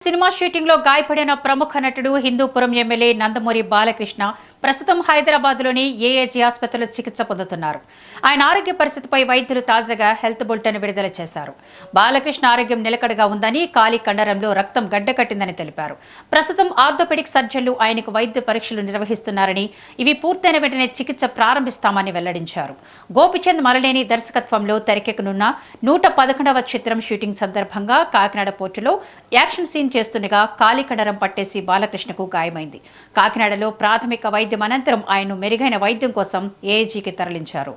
Cinema shooting లో గాయపడిన ప్రముఖ నటుడు హిందూపురం ఎమ్మెల్యే నందమూరి బాలకృష్ణ ప్రస్తుతం హైదరాబాద్లోని ఏఏజీ ఆసుపత్రిలో చికిత్స పొందుతున్నారు. ఆయన ఆరోగ్య పరిస్థితిపై వైద్యులు తాజాగా హెల్త్ బులెటిన్ విడుదల చేశారు. బాలకృష్ణ ఆరోగ్యం నిలకడగా ఉందని, కాలి కండరంలో రక్తం గడ్డకట్టిందని తెలిపారు. ప్రస్తుతం ఆర్థోపెడిక్ సర్జన్లు ఆయనకు వైద్య పరీక్షలు నిర్వహిస్తున్నారని, ఇవి పూర్తయిన వెంటనే చికిత్స ప్రారంభిస్తామని వెల్లడించారు. గోపిచంద్ మరలేని దర్శకత్వంలో తెరకెక్కనున్న 111వ చిత్రం షూటింగ్ సందర్భంగా కాకినాడ పోర్టులో యాక్షన్ సీన్ చేస్తుండగా కాలి కండరం పట్టేసి బాలకృష్ణకు గాయమైంది. కాకినాడలో ప్రాథమిక వైద్యం అనంతరం ఆయన్ను మెరుగైన వైద్యం కోసం ఏఏజీకి తరలించారు.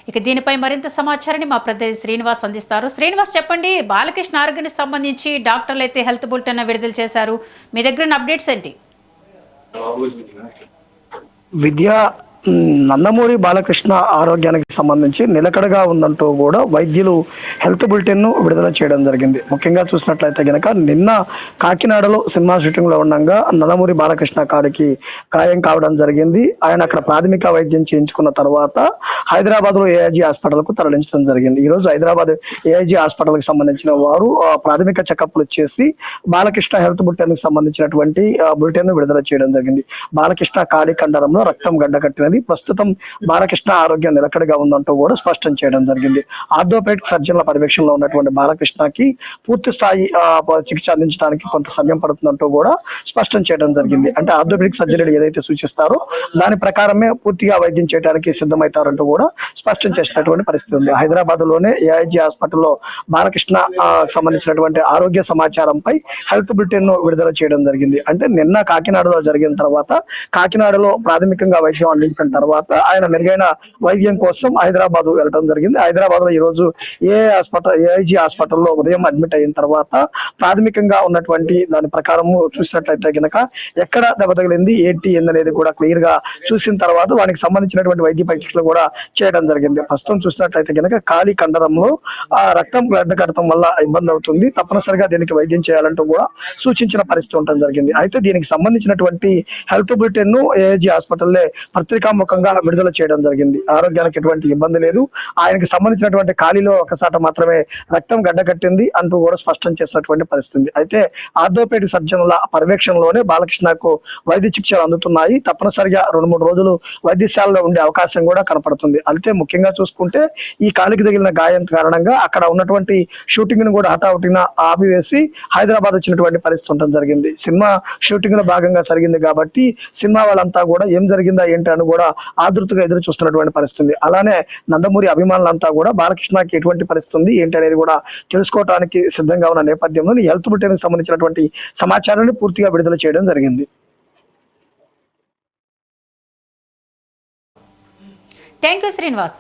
ఇక దీనిపై మరింత సమాచారాన్ని మా ప్రతినిధి శ్రీనివాస్ అందిస్తారు. శ్రీనివాస్, చెప్పండి, బాలకృష్ణ ఆరోగ్యానికి సంబంధించి డాక్టర్లు అయితే హెల్త్ బులెటిన్ విడుదల చేశారు. మీ దగ్గర అప్డేట్స్ ఏంటి? నందమూరి బాలకృష్ణ ఆరోగ్యానికి సంబంధించి నిలకడగా ఉందంటూ కూడా వైద్యులు హెల్త్ బులెటిన్ ను విడుదల చేయడం జరిగింది. ముఖ్యంగా చూసినట్లయితే గనక నిన్న కాకినాడలో సినిమా షూటింగ్ లో ఉండగా నందమూరి బాలకృష్ణ కాడికి గాయం కావడం జరిగింది. ఆయన అక్కడ ప్రాథమిక వైద్యం చేయించుకున్న తర్వాత హైదరాబాద్ లో ఏఐజీ హాస్పిటల్ కు తరలించడం జరిగింది. ఈ రోజు హైదరాబాద్ ఏఐజీ హాస్పిటల్ కి సంబంధించిన వారు ప్రాథమిక చెకప్లు చేసి బాలకృష్ణ హెల్త్ బులెటిన్ కి సంబంధించినటువంటి బులెటిన్ ను విడుదల చేయడం జరిగింది. బాలకృష్ణ కాడి కండరంలో రక్తం గడ్డకట్టినది. ప్రస్తుతం బాలకృష్ణ ఆరోగ్యం నిలకడగా ఉందంటూ కూడా స్పష్టం చేయడం జరిగింది. ఆర్థోపెడిక్ సర్జన్ల పర్యవేక్షణలో ఉన్నటువంటి బాలకృష్ణకి పూర్తి స్థాయి చికిత్స అందించడానికి కొంత సమయం పడుతుందంటూ కూడా స్పష్టం చేయడం జరిగింది. అంటే ఆర్థోపెడిక్ సర్జరీలు ఏదైతే సూచిస్తారో దాని ప్రకారమే పూర్తిగా వైద్యం చేయడానికి సిద్ధమవుతారంటూ కూడా స్పష్టం చేసినటువంటి పరిస్థితి ఉంది. హైదరాబాద్ లోనే ఏఐజీ హాస్పిటల్లో బాలకృష్ణ సంబంధించినటువంటి ఆరోగ్య సమాచారంపై హెల్త్ బులెటిన్ ను విడుదల చేయడం జరిగింది. అంటే నిన్న కాకినాడలో జరిగిన తర్వాత కాకినాడలో ప్రాథమికంగా వైద్యం అందించిన తర్వాత ఆయన మెరుగైన వైద్యం కోసం హైదరాబాద్ వెళ్ళడం జరిగింది. హైదరాబాద్ లో ఈ రోజు ఏఐజీ హాస్పిటల్లో ఉదయం అడ్మిట్ అయిన తర్వాత ప్రాథమికంగా ఉన్నటువంటి దాని ప్రకారం చూసినట్లయితే గనక ఎక్కడ దెబ్బ తగిలింది, ఏంటి అనేది కూడా క్లియర్ గా చూసిన తర్వాత వానికి సంబంధించినటువంటి వైద్య పరీక్షలు కూడా చేయడం జరిగింది. ప్రస్తుతం చూసినట్లయితే గనక కాలి కండరంలో రక్తం గడ్డకట్టడం వల్ల ఇబ్బంది అవుతుంది, తప్పనిసరిగా దీనికి వైద్యం చేయాలంటూ కూడా సూచించిన పరిస్థితి ఉండడం జరిగింది. అయితే దీనికి సంబంధించినటువంటి హెల్త్ బులెటిన్ ను ఏఐజీ హాస్పిటల్లో పత్రికాముఖంగా విడుదల చేయడం జరిగింది. ఆరోగ్యానికి ఎటువంటి ఇబ్బంది లేదు, ఆయనకి సంబంధించినటువంటి ఖాళీలో ఒకసాట మాత్రమే రక్తం గడ్డకట్టింది అంటూ కూడా స్పష్టం చేసినటువంటి పరిస్థితి. అయితే ఆర్థోపెడిక్ సర్జన్ల పర్యవేక్షణలోనే బాలకృష్ణకు వైద్య చికిత్సలు అందుతున్నాయి. తప్పనిసరిగా 2-3 రోజులు వైద్యశాలలో ఉండే అవకాశం కూడా కనపడుతుంది. అయితే ముఖ్యంగా చూసుకుంటే ఈ కాలికి తగిలిన గాయం కారణంగా అక్కడ ఉన్నటువంటి షూటింగ్ ను కూడా హఠావుటిన ఆపివేసి హైదరాబాద్ వచ్చినటువంటి పరిస్థితి ఉండడం జరిగింది. సినిమా షూటింగ్ లో భాగంగా జరిగింది కాబట్టి సినిమా వాళ్ళంతా కూడా ఏం జరిగిందా ఏంటి అని కూడా ఆతృతగా ఎదురు చూస్తున్నటువంటి పరిస్థితి. అలానే నందమూరి అభిమానులంతా కూడా బాలకృష్ణకి ఎటువంటి పరిస్థితి ఉంది ఏంటి అనేది కూడా తెలుసుకోవడానికి సిద్ధంగా ఉన్న నేపథ్యంలో ఈ హెల్త్ బులెటిన్ కి సంబంధించినటువంటి సమాచారాన్ని పూర్తిగా విడుదల చేయడం జరిగింది. Thank you Srinivas.